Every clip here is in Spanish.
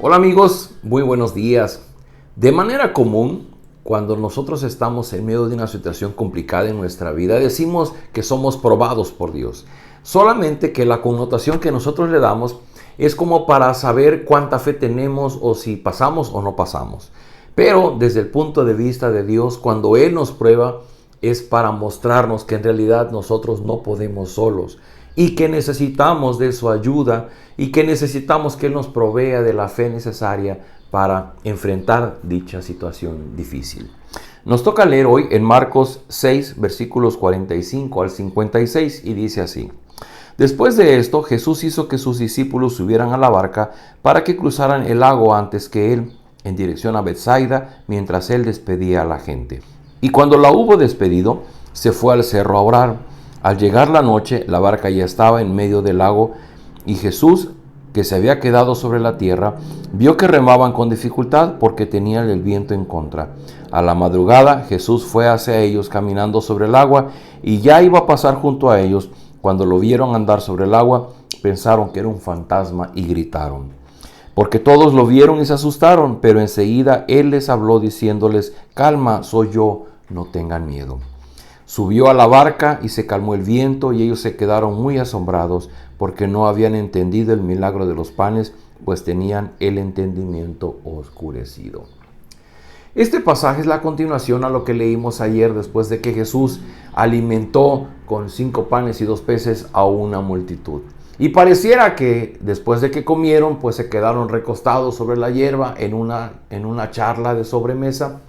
Hola amigos, muy buenos días. De manera común, cuando nosotros estamos en medio de una situación complicada en nuestra vida, decimos que somos probados por Dios. Solamente que la connotación que nosotros le damos es como para saber cuánta fe tenemos o si pasamos o no pasamos. Pero desde el punto de vista de Dios, cuando Él nos prueba, es para mostrarnos que en realidad nosotros no podemos solos y que necesitamos de su ayuda y que necesitamos que Él nos provea de la fe necesaria para enfrentar dicha situación difícil. Nos toca leer hoy en Marcos 6, versículos 45 al 56 y dice así: Después de esto, Jesús hizo que sus discípulos subieran a la barca para que cruzaran el lago antes que Él, en dirección a Betsaida, mientras Él despedía a la gente. Y cuando la hubo despedido, se fue al cerro a orar. Al llegar la noche, la barca ya estaba en medio del lago, y Jesús, que se había quedado sobre la tierra, vio que remaban con dificultad porque tenían el viento en contra. A la madrugada, Jesús fue hacia ellos caminando sobre el agua, y ya iba a pasar junto a ellos. Cuando lo vieron andar sobre el agua, pensaron que era un fantasma y gritaron, porque todos lo vieron y se asustaron. Pero enseguida Él les habló diciéndoles: calma, soy yo, no tengan miedo. Subió a la barca y se calmó el viento, y ellos se quedaron muy asombrados porque no habían entendido el milagro de los panes, pues tenían el entendimiento oscurecido. Este pasaje es la continuación a lo que leímos ayer, después de que Jesús alimentó con 5 panes y 2 peces a una multitud. Y pareciera que después de que comieron, pues se quedaron recostados sobre la hierba en una charla de sobremesa.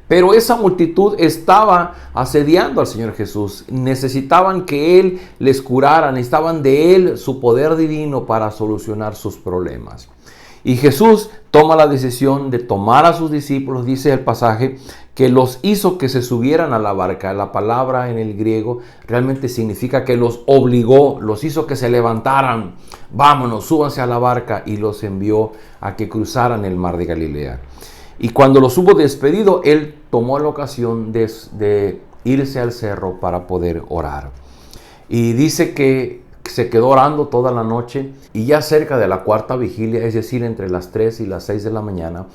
Pero esa multitud estaba asediando al Señor Jesús. Necesitaban que Él les curara, necesitaban de Él su poder divino para solucionar sus problemas. Y Jesús toma la decisión de tomar a sus discípulos, dice el pasaje, que los hizo que se subieran a la barca. La palabra en el griego realmente significa que los obligó, los hizo que se levantaran. Vámonos, súbanse a la barca, y los envió a que cruzaran el mar de Galilea. Y cuando los hubo despedido, Él tomó la ocasión de irse al cerro para poder orar. Y dice que se quedó orando toda la noche, y ya cerca de la 4ª vigilia, es decir, entre las 3 y las 6 de la mañana,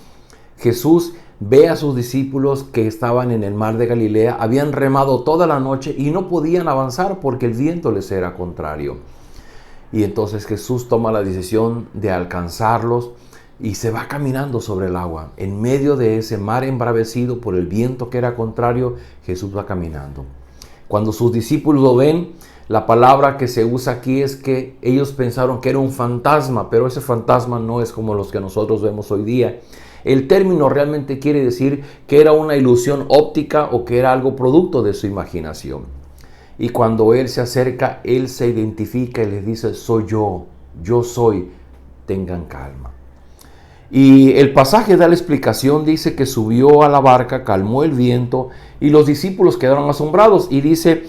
Jesús ve a sus discípulos que estaban en el mar de Galilea, habían remado toda la noche y no podían avanzar porque el viento les era contrario. Y entonces Jesús toma la decisión de alcanzarlos y se va caminando sobre el agua. En medio de ese mar embravecido por el viento que era contrario, Jesús va caminando. Cuando sus discípulos lo ven, la palabra que se usa aquí es que ellos pensaron que era un fantasma, pero ese fantasma no es como los que nosotros vemos hoy día. El término realmente quiere decir que era una ilusión óptica o que era algo producto de su imaginación. Y cuando Él se acerca, Él se identifica y les dice: soy yo soy, tengan calma. Y el pasaje da la explicación, dice que subió a la barca, calmó el viento, y los discípulos quedaron asombrados. Y dice,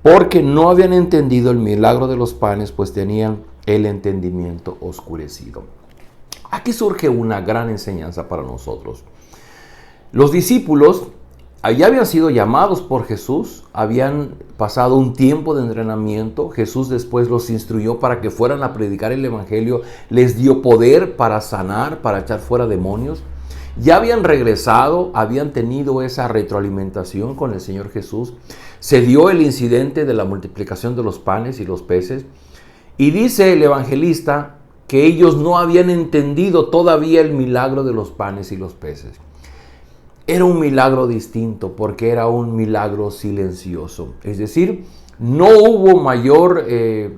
porque no habían entendido el milagro de los panes, pues tenían el entendimiento oscurecido. Aquí surge una gran enseñanza para nosotros. Los discípulos ya habían sido llamados por Jesús, habían pasado un tiempo de entrenamiento. Jesús después los instruyó para que fueran a predicar el evangelio, les dio poder para sanar, para echar fuera demonios. Ya habían regresado, habían tenido esa retroalimentación con el Señor Jesús. Se dio el incidente de la multiplicación de los panes y los peces. Y dice el evangelista que ellos no habían entendido todavía el milagro de los panes y los peces. Era un milagro distinto porque era un milagro silencioso. Es decir, no hubo mayor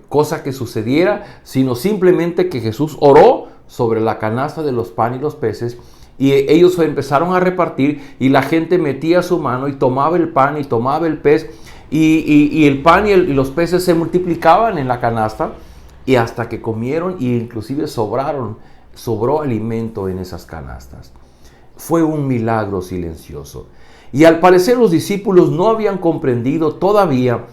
cosa que sucediera, sino simplemente que Jesús oró sobre la canasta de los panes y los peces, y ellos empezaron a repartir, y la gente metía su mano y tomaba el pan y tomaba el pez, y el pan y los peces se multiplicaban en la canasta, y hasta que comieron, y inclusive sobró alimento en esas canastas. Fue un milagro silencioso. Y al parecer los discípulos no habían comprendido todavía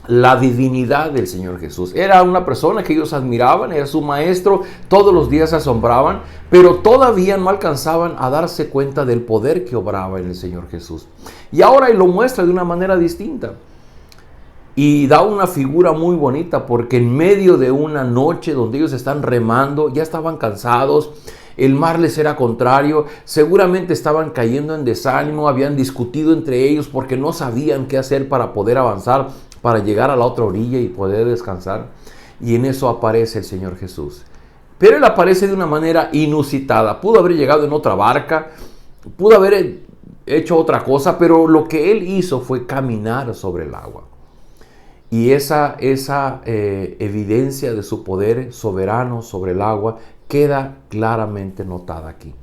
la divinidad del Señor Jesús. Era una persona que ellos admiraban, era su maestro, todos los días se asombraban, pero todavía no alcanzaban a darse cuenta del poder que obraba en el Señor Jesús. Y ahora Él lo muestra de una manera distinta. Y da una figura muy bonita porque en medio de una noche donde ellos están remando, ya estaban cansados, el mar les era contrario, seguramente estaban cayendo en desánimo, habían discutido entre ellos porque no sabían qué hacer para poder avanzar, para llegar a la otra orilla y poder descansar. Y en eso aparece el Señor Jesús. Pero Él aparece de una manera inusitada. Pudo haber llegado en otra barca, pudo haber hecho otra cosa, pero lo que Él hizo fue caminar sobre el agua. Y esa evidencia de su poder soberano sobre el agua queda claramente notada aquí.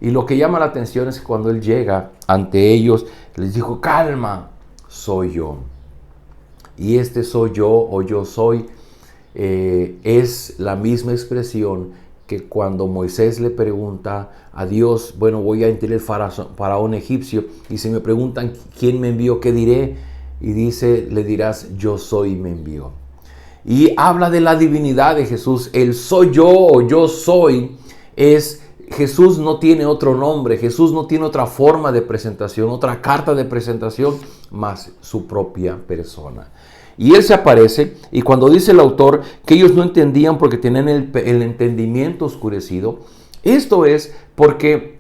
Y lo que llama la atención es que cuando Él llega ante ellos, les dijo: calma, soy yo. Y este soy yo o yo soy es la misma expresión que cuando Moisés le pregunta a Dios: bueno, voy a entrar el faraón egipcio y si me preguntan quién me envió, ¿qué diré? Y dice, le dirás: yo soy, me envió. Y habla de la divinidad de Jesús. El soy yo o yo soy es... Jesús no tiene otro nombre, Jesús no tiene otra forma de presentación, otra carta de presentación más su propia persona. Y Él se aparece, y cuando dice el autor que ellos no entendían porque tenían el entendimiento oscurecido, esto es porque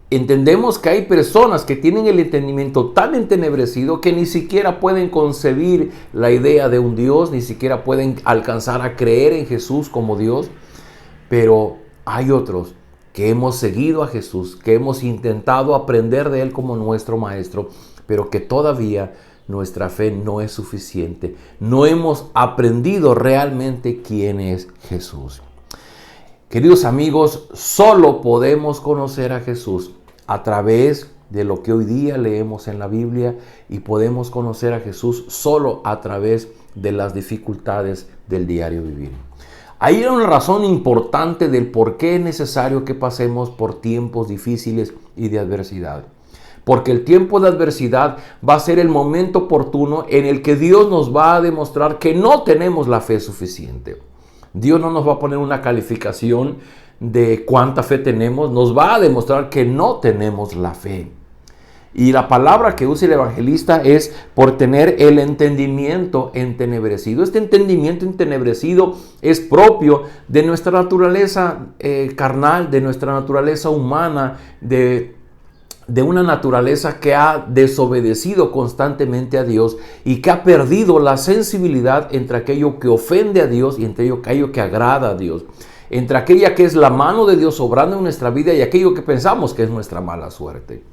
entendemos que hay personas que tienen el entendimiento tan entenebrecido que ni siquiera pueden concebir la idea de un Dios, ni siquiera pueden alcanzar a creer en Jesús como Dios. Pero hay otros que hemos seguido a Jesús, que hemos intentado aprender de Él como nuestro Maestro, pero que todavía nuestra fe no es suficiente. No hemos aprendido realmente quién es Jesús. Queridos amigos, solo podemos conocer a Jesús a través de lo que hoy día leemos en la Biblia, y podemos conocer a Jesús solo a través de las dificultades del diario vivir. Hay una razón importante del por qué es necesario que pasemos por tiempos difíciles y de adversidad. Porque el tiempo de adversidad va a ser el momento oportuno en el que Dios nos va a demostrar que no tenemos la fe suficiente. Dios no nos va a poner una calificación de cuánta fe tenemos, nos va a demostrar que no tenemos la fe. Y la palabra que usa el evangelista es por tener el entendimiento entenebrecido. Este entendimiento entenebrecido es propio de nuestra naturaleza carnal, de nuestra naturaleza humana, de una naturaleza que ha desobedecido constantemente a Dios y que ha perdido la sensibilidad entre aquello que ofende a Dios y entre aquello que agrada a Dios, entre aquella que es la mano de Dios obrando en nuestra vida y aquello que pensamos que es nuestra mala suerte.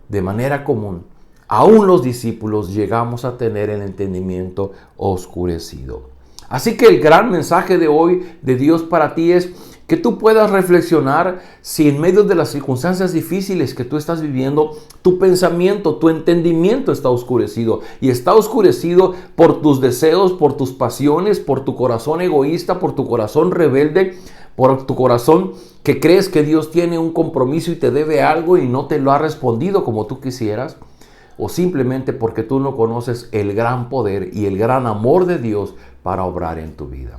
De manera común, aún los discípulos llegamos a tener el entendimiento oscurecido. Así que el gran mensaje de hoy de Dios para ti es que tú puedas reflexionar si en medio de las circunstancias difíciles que tú estás viviendo, tu pensamiento, tu entendimiento está oscurecido. Y está oscurecido por tus deseos, por tus pasiones, por tu corazón egoísta, por tu corazón rebelde, por tu corazón que crees que Dios tiene un compromiso y te debe algo y no te lo ha respondido como tú quisieras. O simplemente porque tú no conoces el gran poder y el gran amor de Dios para obrar en tu vida.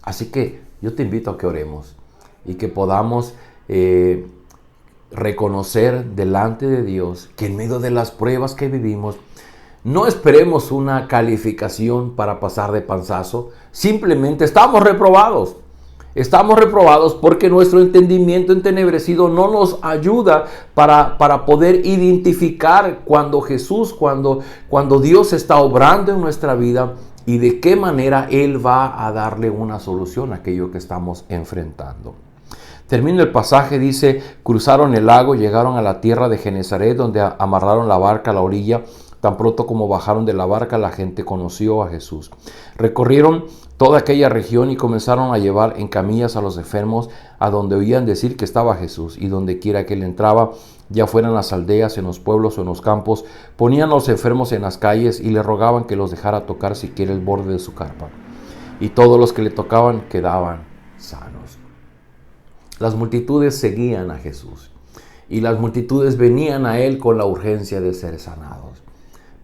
Así que yo te invito a que oremos y que podamos reconocer delante de Dios que en medio de las pruebas que vivimos, no esperemos una calificación para pasar de panzazo. Simplemente estamos reprobados. Estamos reprobados porque nuestro entendimiento entenebrecido no nos ayuda para poder identificar cuando Dios está obrando en nuestra vida y de qué manera Él va a darle una solución a aquello que estamos enfrentando. Termina el pasaje, dice: cruzaron el lago, llegaron a la tierra de Genesaret, donde amarraron la barca a la orilla. Tan pronto como bajaron de la barca, la gente conoció a Jesús. Recorrieron toda aquella región y comenzaron a llevar en camillas a los enfermos a donde oían decir que estaba Jesús. Y donde quiera que Él entraba, ya fueran en las aldeas, en los pueblos o en los campos, ponían a los enfermos en las calles y le rogaban que los dejara tocar siquiera el borde de su capa. Y todos los que le tocaban quedaban sanos. Las multitudes seguían a Jesús y las multitudes venían a Él con la urgencia de ser sanados.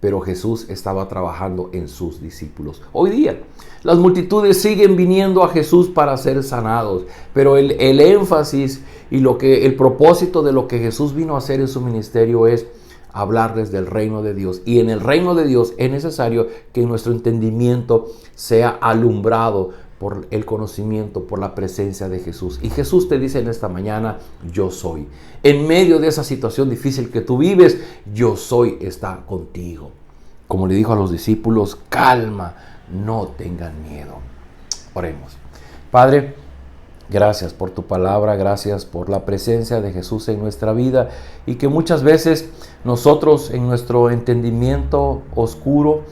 Pero Jesús estaba trabajando en sus discípulos. Hoy día, las multitudes siguen viniendo a Jesús para ser sanados. Pero el énfasis y el propósito de lo que Jesús vino a hacer en su ministerio es hablarles del reino de Dios. Y en el reino de Dios es necesario que nuestro entendimiento sea alumbrado por el conocimiento, por la presencia de Jesús. Y Jesús te dice en esta mañana, yo soy. En medio de esa situación difícil que tú vives, yo soy está contigo. Como le dijo a los discípulos, calma, no tengan miedo. Oremos. Padre, gracias por tu palabra, gracias por la presencia de Jesús en nuestra vida y que muchas veces nosotros en nuestro entendimiento oscuro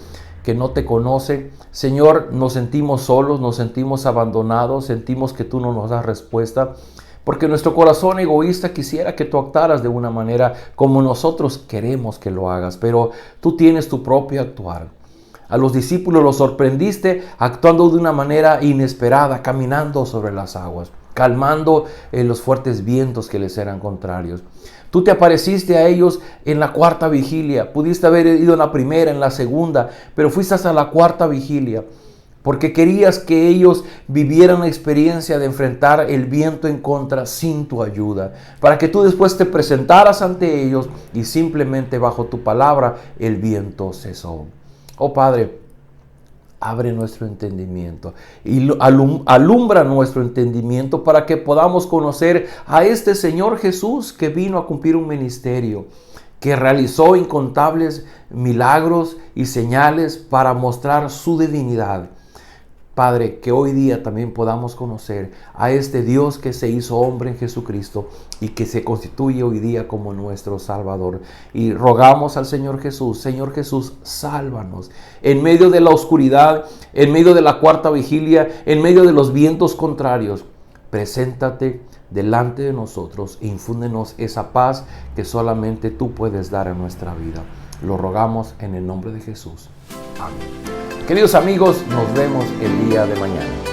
que no te conoce, Señor, nos sentimos solos, nos sentimos abandonados, sentimos que tú no nos das respuesta, porque nuestro corazón egoísta quisiera que tú actuaras de una manera como nosotros queremos que lo hagas, pero tú tienes tu propio actuar. A los discípulos los sorprendiste actuando de una manera inesperada, caminando sobre las aguas, calmando los fuertes vientos que les eran contrarios. Tú te apareciste a ellos en la cuarta vigilia. Pudiste haber ido en la primera, en la segunda, pero fuiste hasta la cuarta vigilia porque querías que ellos vivieran la experiencia de enfrentar el viento en contra sin tu ayuda, para que tú después te presentaras ante ellos y simplemente bajo tu palabra el viento cesó. Oh Padre, abre nuestro entendimiento y alumbra nuestro entendimiento para que podamos conocer a este Señor Jesús que vino a cumplir un ministerio, que realizó incontables milagros y señales para mostrar su divinidad. Padre, que hoy día también podamos conocer a este Dios que se hizo hombre en Jesucristo y que se constituye hoy día como nuestro Salvador. Y rogamos al Señor Jesús, sálvanos. En medio de la oscuridad, en medio de la cuarta vigilia, en medio de los vientos contrarios, preséntate delante de nosotros e infúndenos esa paz que solamente tú puedes dar a nuestra vida. Lo rogamos en el nombre de Jesús. Amén. Queridos amigos, nos vemos el día de mañana.